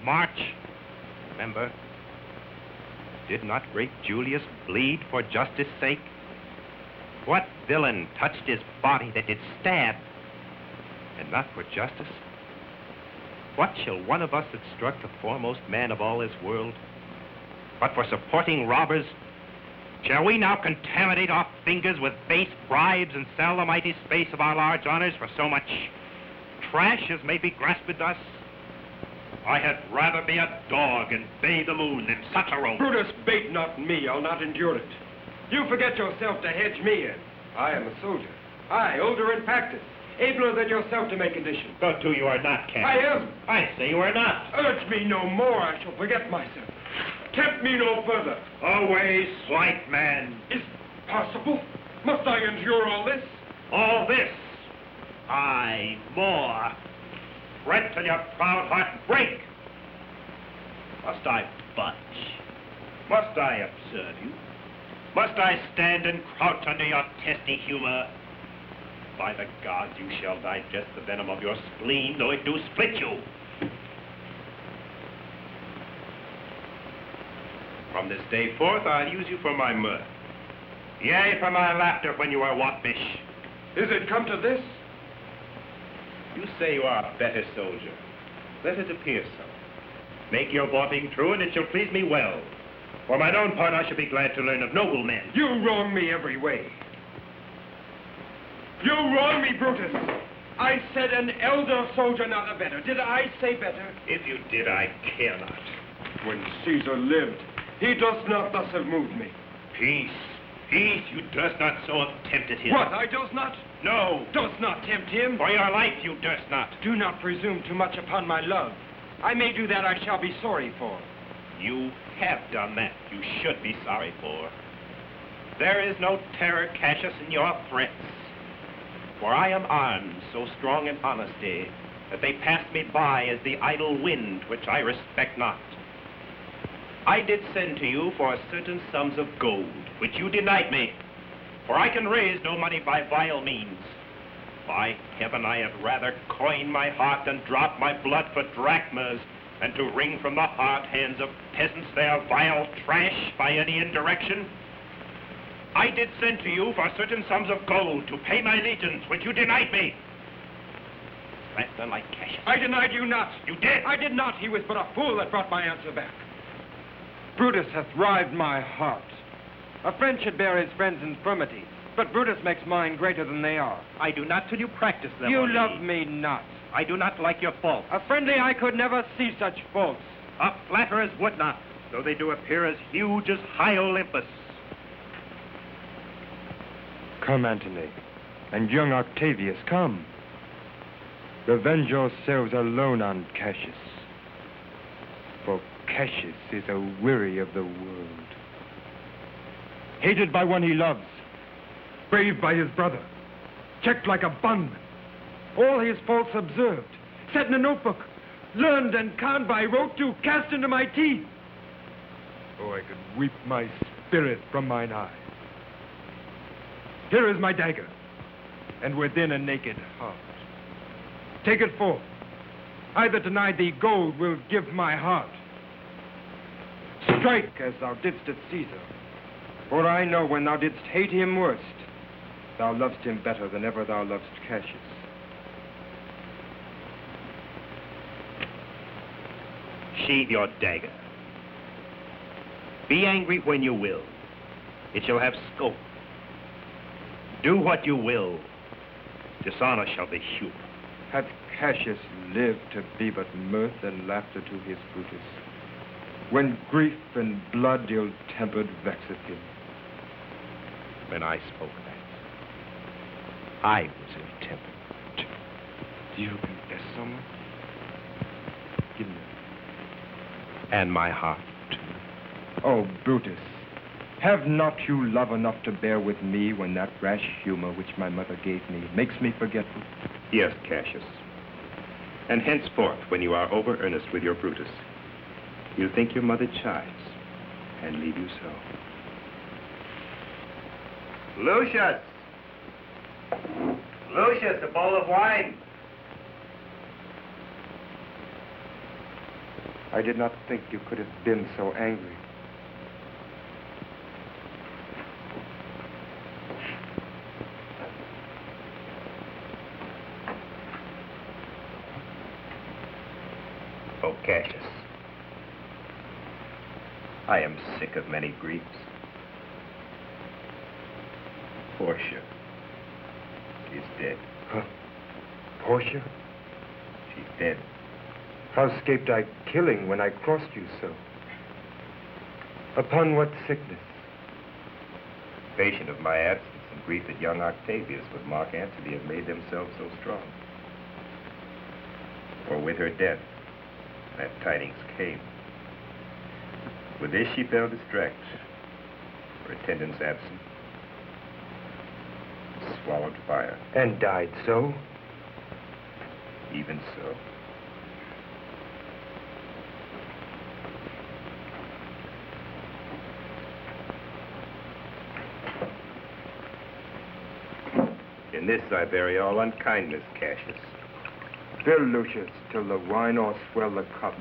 march. Remember, did not great Julius bleed for justice' sake? What villain touched his body that did stab, and not for justice? What shall one of us that struck the foremost man of all this world, but for supporting robbers? Shall we now contaminate our fingers with base bribes and sell the mighty space of our large honors for so much trash as may be grasped us? I had rather be a dog and bathe the moon than such a rope. Brutus, bait not me. I'll not endure it. You forget yourself to hedge me in. I am a soldier. I, older in practice, abler than yourself to make conditions. So too you are not, Cassius. I am. I say you are not. Urge me no more. I shall forget myself. Tempt me no further. Away, slight man. Is it possible? Must I endure all this? All this? Aye, more. Fret till your proud heart break. Must I budge? Must I observe you? Must I stand and crouch under your testy humor? By the gods, you shall digest the venom of your spleen, though it do split you. From this day forth, I'll use you for my mirth. Yea, for my laughter when you are whoppish. Is it come to this? You say you are a better soldier. Let it appear so. Make your vaunting true, and it shall please me well. For mine own part, I shall be glad to learn of noble men. You wrong me every way. You wrong me, Brutus. I said an elder soldier, not a better. Did I say better? If you did, I care not. When Caesar lived, he does not thus have moved me. Peace, peace, you durst not so have tempted him. What, I does not? No. Does not tempt him? For your life, you durst not. Do not presume too much upon my love. I may do that I shall be sorry for. You have done that you should be sorry for. There is no terror, Cassius, in your threats. For I am armed so strong in honesty that they pass me by as the idle wind, which I respect not. I did send to you for certain sums of gold, which you denied me, for I can raise no money by vile means. By heaven, I had rather coin my heart than drop my blood for drachmas, than to wring from the hard hands of peasants their vile trash by any indirection. I did send to you for certain sums of gold to pay my legions, which you denied me. Is that then like Cassius? I denied you not. You did? I did not. He was but a fool that brought my answer back. Brutus hath rived my heart. A friend should bear his friend's infirmities, but Brutus makes mine greater than they are. I do not till you practice them. You on love me not. I do not like your faults. A friendly eye could never see such faults. A flatterers would not, though they do appear as huge as high Olympus. Come, Antony, and young Octavius, come. Revenge yourselves alone on Cassius, for Cassius is a weary of the world. Hated by one he loves, Brave by his brother, checked like a bondman. All his faults observed, set in a notebook, learned and conned by rote to cast into my teeth. Oh, I could weep my spirit from mine eye. Here is my dagger, and within a naked heart. Take it forth. I that denied thee gold will give my heart. Strike as thou didst at Caesar, for I know when thou didst hate him worst, thou lovest him better than ever thou lovest Cassius. Sheathe your dagger. Be angry when you will. It shall have scope. Do what you will. Dishonor shall be humor. Hath Cassius lived to be but mirth and laughter to his Brutus, when grief and blood ill-tempered vexeth him? When I spoke that, I was ill-tempered. Do you confess so much? Give me. And my heart, too. Oh, Brutus, have not you love enough to bear with me when that rash humor which my mother gave me makes me forgetful? Yes, Cassius. And henceforth, when you are over earnest with your Brutus, you think your mother chides, and leave you so. Lucius! Lucius, a bowl of wine. I did not think you could have been so angry. Oh, Cassius, I am sick of many griefs. Portia is dead. Huh? Portia? She's dead. How escaped I killing when I crossed you so? Upon what sickness? Patient of my absence and grief that young Octavius with Mark Antony have made themselves so strong. For with her death, that tidings came. With this she fell distracted, her attendants absent, swallowed fire. And died so? Even so. In this I bury all unkindness, Cassius. Fill, Lucius, till the wine o'erswell the cup.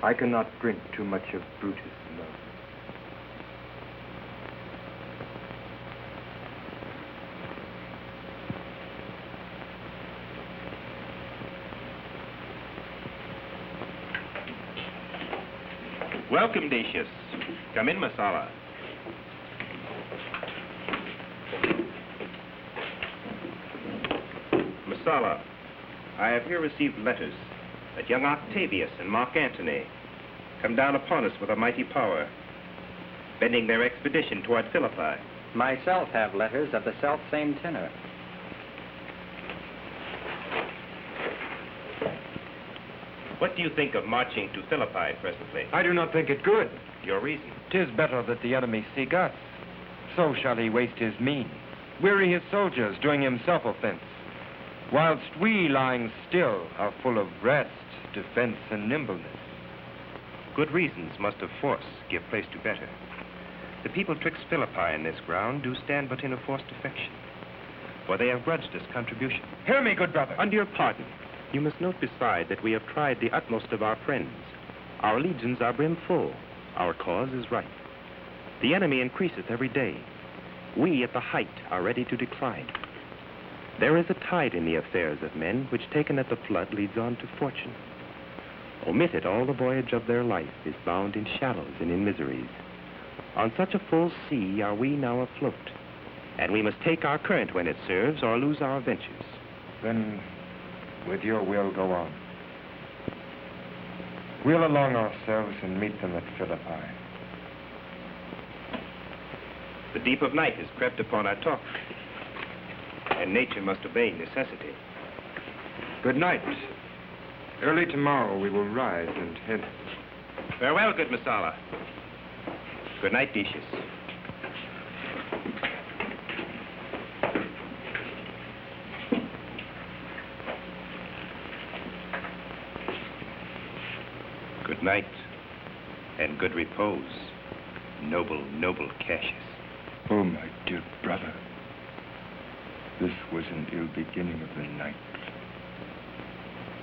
I cannot drink too much of Brutus' love. Welcome, Decius. Come in, Masala. Masala, I have here received letters that young Octavius and Mark Antony come down upon us with a mighty power, bending their expedition toward Philippi. Myself have letters of the self-same tenor. What do you think of marching to Philippi presently? I do not think it good. Your reason? 'Tis better that the enemy seek us. So shall he waste his means, weary his soldiers, doing himself offense, whilst we, lying still, are full of rest, defense, and nimbleness. Good reasons must of force give place to better. The people twixt Philippi in this ground do stand but in a forced affection, for they have grudged us contribution. Hear me, good brother. Under your pardon, you must note beside that we have tried the utmost of our friends. Our legions are brimful. Our cause is right. The enemy increaseth every day. We at the height are ready to decline. There is a tide in the affairs of men which taken at the flood leads on to fortune. Omitted all the voyage of their life is bound in shallows and in miseries. On such a full sea are we now afloat, and we must take our current when it serves or lose our ventures. Then, with your will, go on. We'll along ourselves and meet them at Philippi. The deep of night has crept upon our talk, and nature must obey necessity. Good night. Early tomorrow we will rise and head. Farewell, good Masala. Good night, Decius. Good night, and good repose, noble, noble Cassius. Oh, my dear brother, this was an ill beginning of the night.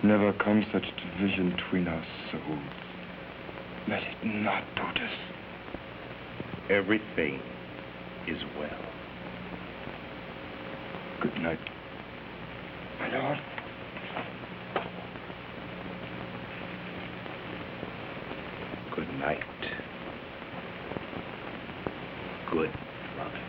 Never come such division between our souls. Let it not, Brutus. Everything is well. Good night, my lord. Good night. Good brother.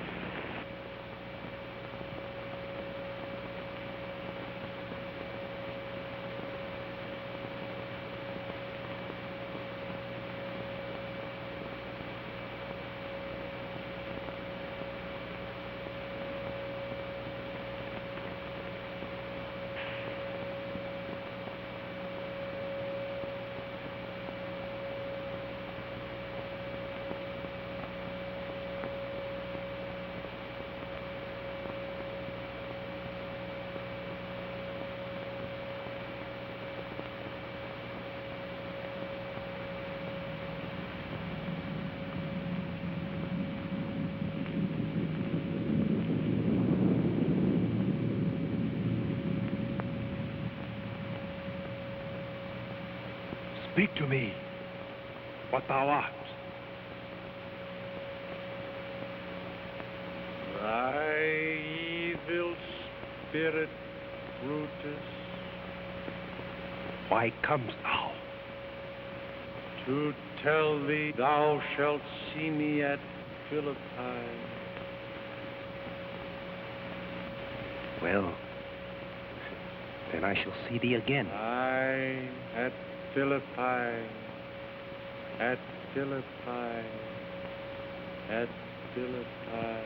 Speak to me what thou art. Thy evil spirit, Brutus, Why comest thou? to tell thee thou shalt see me at Philippi. Well, then I shall see thee again. Aye, at Philippi, at Philippi, at Philippi.